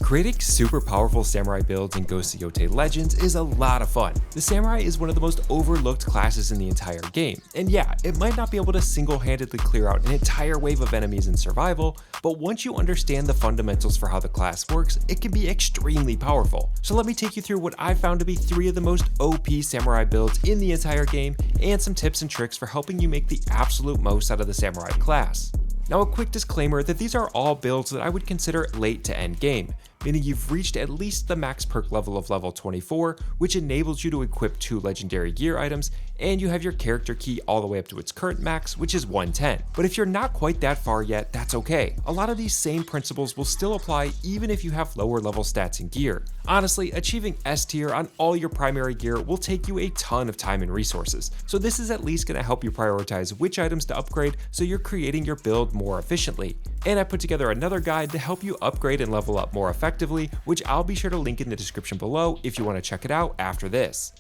Creating super powerful samurai builds in Ghost of Yotei Legends is a lot of fun. The samurai is one of the most overlooked classes in the entire game, and yeah, it might not be able to single-handedly clear out an entire wave of enemies in survival, but once you understand the fundamentals for how the class works, it can be extremely powerful. So let me take you through what I found to be 3 of the most OP samurai builds in the entire game, and some tips and tricks for helping you make the absolute most out of the samurai class. Now, a quick disclaimer that these are all builds that I would consider late to end game, meaning you've reached at least the max perk level of level 24, which enables you to equip 2 legendary gear items, and you have your character key all the way up to its current max, which is 110. But if you're not quite that far yet, that's okay. A lot of these same principles will still apply even if you have lower level stats and gear. Honestly, achieving S tier on all your primary gear will take you a ton of time and resources, so this is at least going to help you prioritize which items to upgrade so you're creating your build more efficiently. And I put together another guide to help you upgrade and level up more effectively, which I'll be sure to link in the description below if you want to check it out after this.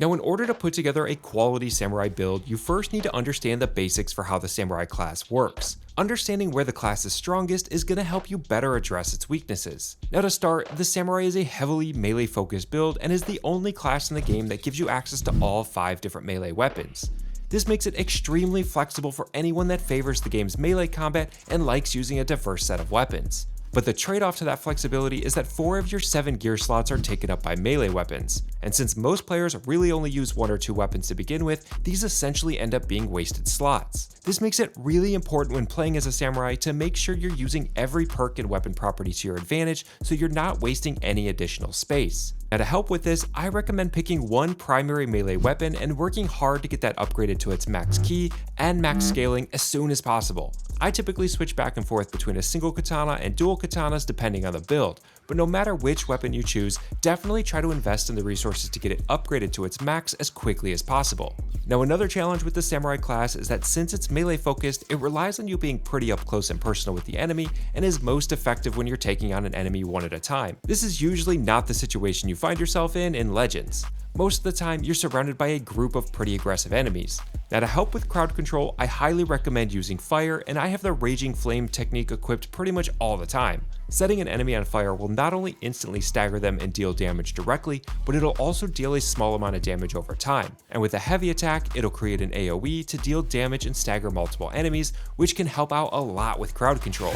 Now, in order to put together a quality samurai build, you first need to understand the basics for how the samurai class works. Understanding where the class is strongest is going to help you better address its weaknesses. Now, to start, the samurai is a heavily melee focused build and is the only class in the game that gives you access to all 5 different melee weapons. This makes it extremely flexible for anyone that favors the game's melee combat and likes using a diverse set of weapons. But the trade-off to that flexibility is that 4 of your 7 gear slots are taken up by melee weapons, and since most players really only use 1 or 2 weapons to begin with, these essentially end up being wasted slots. This makes it really important when playing as a samurai to make sure you're using every perk and weapon property to your advantage so you're not wasting any additional space. Now, to help with this, I recommend picking 1 primary melee weapon and working hard to get that upgraded to its max key and max scaling as soon as possible. I typically switch back and forth between a single katana and dual katanas depending on the build, but no matter which weapon you choose, definitely try to invest in the resources to get it upgraded to its max as quickly as possible. Now, another challenge with the samurai class is that since it's melee focused, it relies on you being pretty up close and personal with the enemy and is most effective when you're taking on an enemy one at a time. This is usually not the situation you find yourself in Legends. Most of the time, you're surrounded by a group of pretty aggressive enemies. Now, to help with crowd control, I highly recommend using fire, and I have the Raging Flame technique equipped pretty much all the time. Setting an enemy on fire will not only instantly stagger them and deal damage directly, but it'll also deal a small amount of damage over time. And with a heavy attack, it'll create an AoE to deal damage and stagger multiple enemies, which can help out a lot with crowd control.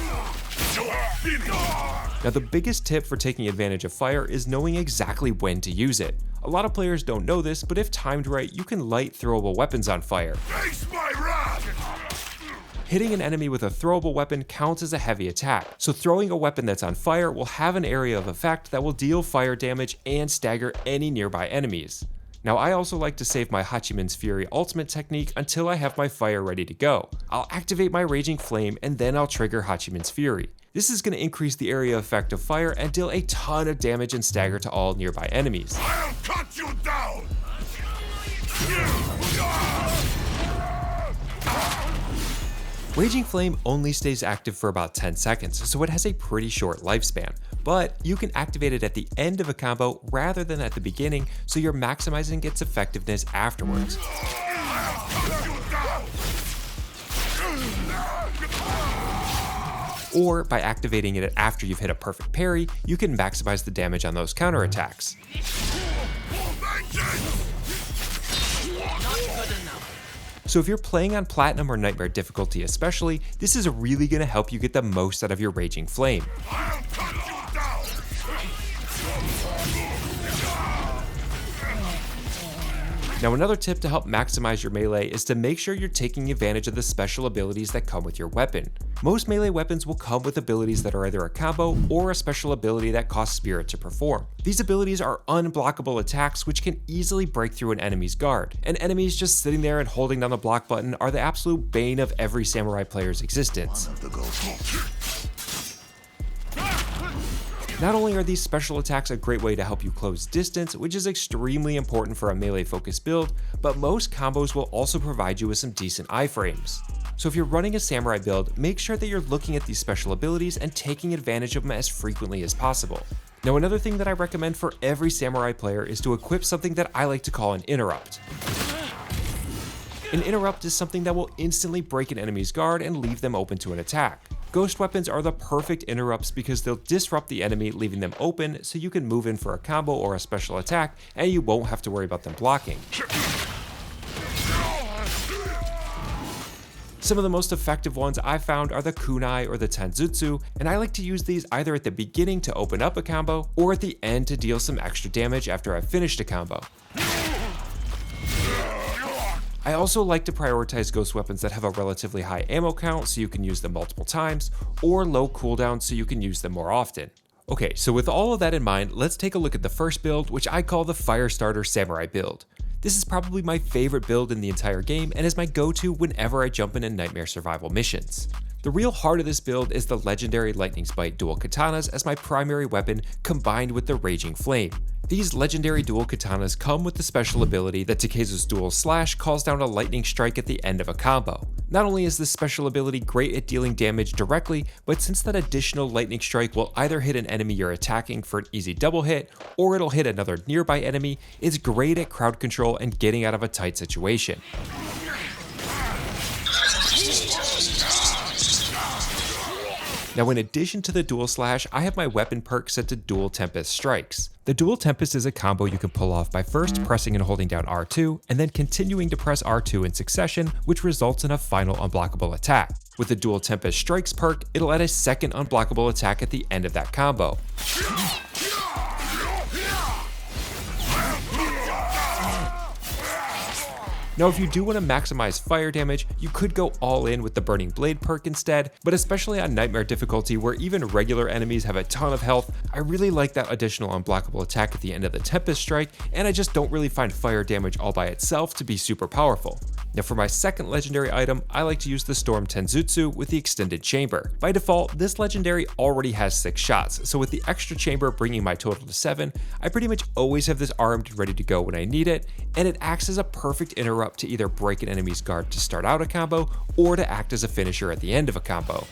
Now, the biggest tip for taking advantage of fire is knowing exactly when to use it. A lot of players don't know this, but if timed right, you can light throwable weapons on fire. Hitting an enemy with a throwable weapon counts as a heavy attack, so throwing a weapon that's on fire will have an area of effect that will deal fire damage and stagger any nearby enemies. Now, I also like to save my Hachiman's Fury ultimate technique until I have my fire ready to go. I'll activate my Raging Flame and then I'll trigger Hachiman's Fury. This is going to increase the area effect of fire and deal a ton of damage and stagger to all nearby enemies. I'll cut you down! Raging Flame only stays active for about 10 seconds, so it has a pretty short lifespan, but you can activate it at the end of a combo rather than at the beginning, so you're maximizing its effectiveness afterwards. Or by activating it after you've hit a perfect parry, you can maximize the damage on those counterattacks. So if you're playing on Platinum or Nightmare difficulty especially, this is really going to help you get the most out of your Raging Flame. Now, another tip to help maximize your melee is to make sure you're taking advantage of the special abilities that come with your weapon. Most melee weapons will come with abilities that are either a combo or a special ability that costs spirit to perform. These abilities are unblockable attacks which can easily break through an enemy's guard, and enemies just sitting there and holding down the block button are the absolute bane of every samurai player's existence. Not only are these special attacks a great way to help you close distance, which is extremely important for a melee focused build, but most combos will also provide you with some decent iframes. So if you're running a samurai build, make sure that you're looking at these special abilities and taking advantage of them as frequently as possible. Now, another thing that I recommend for every samurai player is to equip something that I like to call an interrupt. An interrupt is something that will instantly break an enemy's guard and leave them open to an attack. Ghost weapons are the perfect interrupts because they'll disrupt the enemy, leaving them open so you can move in for a combo or a special attack and you won't have to worry about them blocking. Some of the most effective ones I've found are the kunai or the tenjutsu, and I like to use these either at the beginning to open up a combo or at the end to deal some extra damage after I've finished a combo. I also like to prioritize ghost weapons that have a relatively high ammo count so you can use them multiple times, or low cooldown so you can use them more often. Okay, so with all of that in mind, let's take a look at the first build, which I call the Firestarter Samurai build. This is probably my favorite build in the entire game and is my go-to whenever I jump into nightmare survival missions. The real heart of this build is the legendary Lightning Spite dual katanas as my primary weapon combined with the Raging Flame. These legendary dual katanas come with the special ability that Takezo's dual slash calls down a lightning strike at the end of a combo. Not only is this special ability great at dealing damage directly, but since that additional lightning strike will either hit an enemy you're attacking for an easy double hit, or it'll hit another nearby enemy, it's great at crowd control and getting out of a tight situation. Now, in addition to the dual slash, I have my weapon perk set to dual tempest strikes. The dual tempest is a combo you can pull off by first pressing and holding down R2 and then continuing to press R2 in succession, which results in a final unblockable attack. With the dual tempest strikes perk, it'll add a second unblockable attack at the end of that combo. Now, if you do want to maximize fire damage, you could go all in with the Burning Blade perk instead, but especially on Nightmare difficulty where even regular enemies have a ton of health, I really like that additional unblockable attack at the end of the Tempest Strike, and I just don't really find fire damage all by itself to be super powerful. Now, for my second legendary item, I like to use the Storm Tenjutsu with the Extended Chamber. By default, this legendary already has 6 shots, so with the extra chamber bringing my total to 7, I pretty much always have this armed and ready to go when I need it, and it acts as a perfect interrupt to either break an enemy's guard to start out a combo, or to act as a finisher at the end of a combo.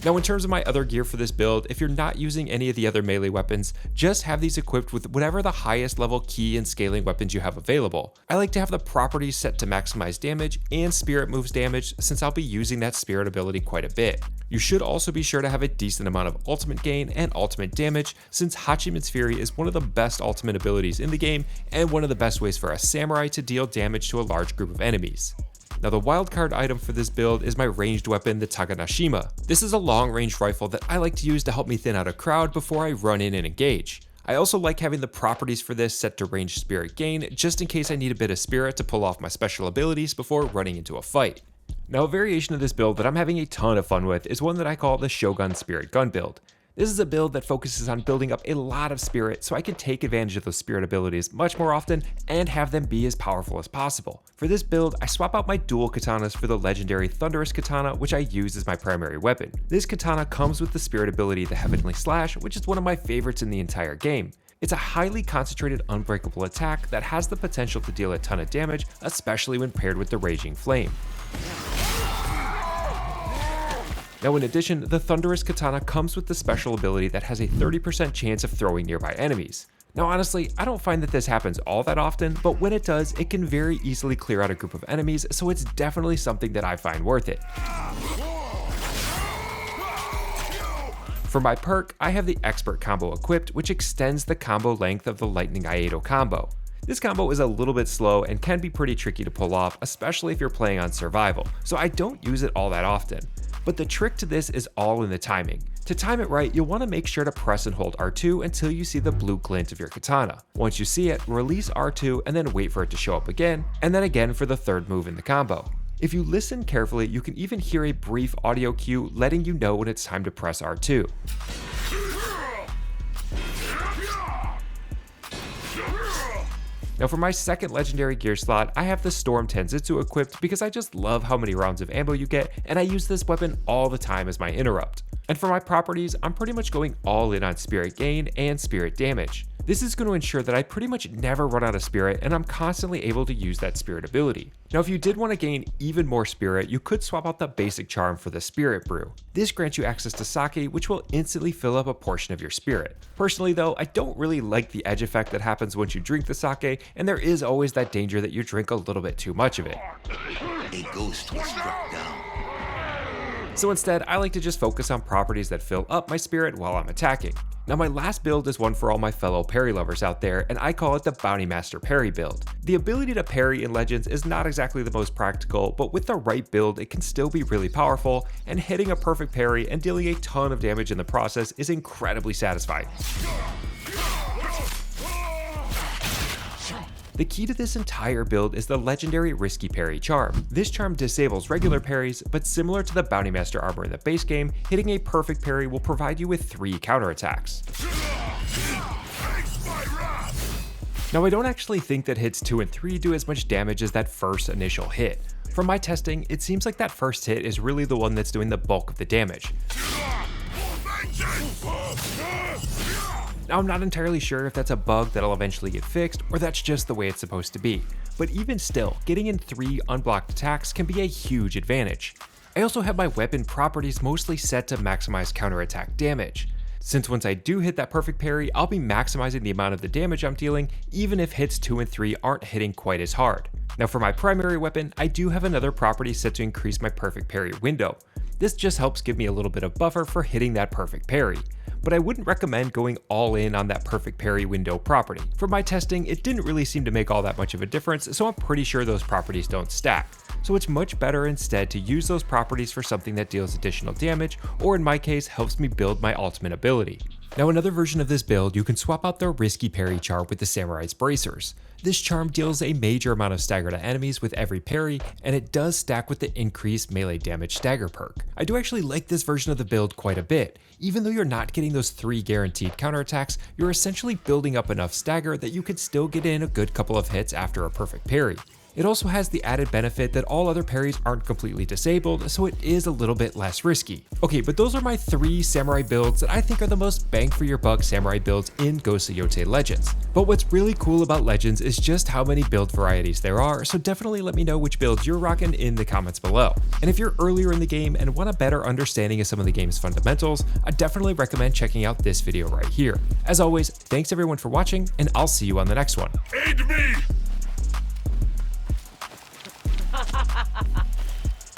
Now, in terms of my other gear for this build, if you're not using any of the other melee weapons, just have these equipped with whatever the highest level key and scaling weapons you have available. I like to have the properties set to maximize damage and spirit moves damage since I'll be using that spirit ability quite a bit. You should also be sure to have a decent amount of ultimate gain and ultimate damage since Hachiman's Fury is one of the best ultimate abilities in the game and one of the best ways for a samurai to deal damage to a large group of enemies. Now, the wildcard item for this build is my ranged weapon, the Taganashima. This is a long-range rifle that I like to use to help me thin out a crowd before I run in and engage. I also like having the properties for this set to ranged spirit gain, just in case I need a bit of spirit to pull off my special abilities before running into a fight. Now, a variation of this build that I'm having a ton of fun with is one that I call the Shogun Spirit Gun build. This is a build that focuses on building up a lot of spirit so I can take advantage of those spirit abilities much more often and have them be as powerful as possible. For this build, I swap out my dual katanas for the legendary Thunderous Katana, which I use as my primary weapon. This katana comes with the spirit ability, the Heavenly Slash, which is one of my favorites in the entire game. It's a highly concentrated unbreakable attack that has the potential to deal a ton of damage, especially when paired with the Raging Flame. Now, in addition, the Thunderous Katana comes with the special ability that has a 30% chance of throwing nearby enemies. Now, honestly, I don't find that this happens all that often, but when it does, it can very easily clear out a group of enemies, so it's definitely something that I find worth it. For my perk, I have the Expert combo equipped, which extends the combo length of the Lightning Iato combo. This combo is a little bit slow and can be pretty tricky to pull off, especially if you're playing on survival, so I don't use it all that often. But the trick to this is all in the timing. To time it right, you'll want to make sure to press and hold R2 until you see the blue glint of your katana. Once you see it, release R2 and then wait for it to show up again, and then again for the third move in the combo. If you listen carefully, you can even hear a brief audio cue letting you know when it's time to press R2. Now, for my second legendary gear slot, I have the Storm Tenjutsu equipped because I just love how many rounds of ammo you get, and I use this weapon all the time as my interrupt. And for my properties, I'm pretty much going all in on spirit gain and spirit damage. This is going to ensure that I pretty much never run out of spirit and I'm constantly able to use that spirit ability. Now if you did want to gain even more spirit, you could swap out the basic charm for the spirit brew. This grants you access to sake, which will instantly fill up a portion of your spirit. Personally though, I don't really like the edge effect that happens once you drink the sake, and there is always that danger that you drink a little bit too much of it. A ghost was struck down. So instead, I like to just focus on properties that fill up my spirit while I'm attacking. Now my last build is one for all my fellow parry lovers out there, and I call it the Bounty Master parry build. The ability to parry in Legends is not exactly the most practical, but with the right build it can still be really powerful, and hitting a perfect parry and dealing a ton of damage in the process is incredibly satisfying. The key to this entire build is the legendary Risky Parry charm. This charm disables regular parries, but similar to the Bounty Master armor in the base game, hitting a perfect parry will provide you with 3 counterattacks. Now I don't actually think that hits 2 and 3 do as much damage as that first initial hit. From my testing, it seems like that first hit is really the one that's doing the bulk of the damage. Now I'm not entirely sure if that's a bug that'll eventually get fixed, or that's just the way it's supposed to be, but even still, getting in 3 unblocked attacks can be a huge advantage. I also have my weapon properties mostly set to maximize counterattack damage, since once I do hit that perfect parry, I'll be maximizing the amount of the damage I'm dealing, even if hits 2 and 3 aren't hitting quite as hard. Now for my primary weapon, I do have another property set to increase my perfect parry window. This just helps give me a little bit of buffer for hitting that perfect parry. But I wouldn't recommend going all in on that perfect parry window property. For my testing, it didn't really seem to make all that much of a difference, so I'm pretty sure those properties don't stack. So it's much better instead to use those properties for something that deals additional damage, or in my case, helps me build my ultimate ability. Now another version of this build, you can swap out the Risky Parry charm with the Samurai's Bracers. This charm deals a major amount of stagger to enemies with every parry, and it does stack with the increased melee damage stagger perk. I do actually like this version of the build quite a bit. Even though you're not getting those 3 guaranteed counterattacks, you're essentially building up enough stagger that you can still get in a good couple of hits after a perfect parry. It also has the added benefit that all other parries aren't completely disabled, so it is a little bit less risky. Okay, but those are my 3 samurai builds that I think are the most bang for your buck samurai builds in Ghost of Yotei Legends. But what's really cool about Legends is just how many build varieties there are, so definitely let me know which builds you're rocking in the comments below. And if you're earlier in the game and want a better understanding of some of the game's fundamentals, I definitely recommend checking out this video right here. As always, thanks everyone for watching, and I'll see you on the next one. Aid me!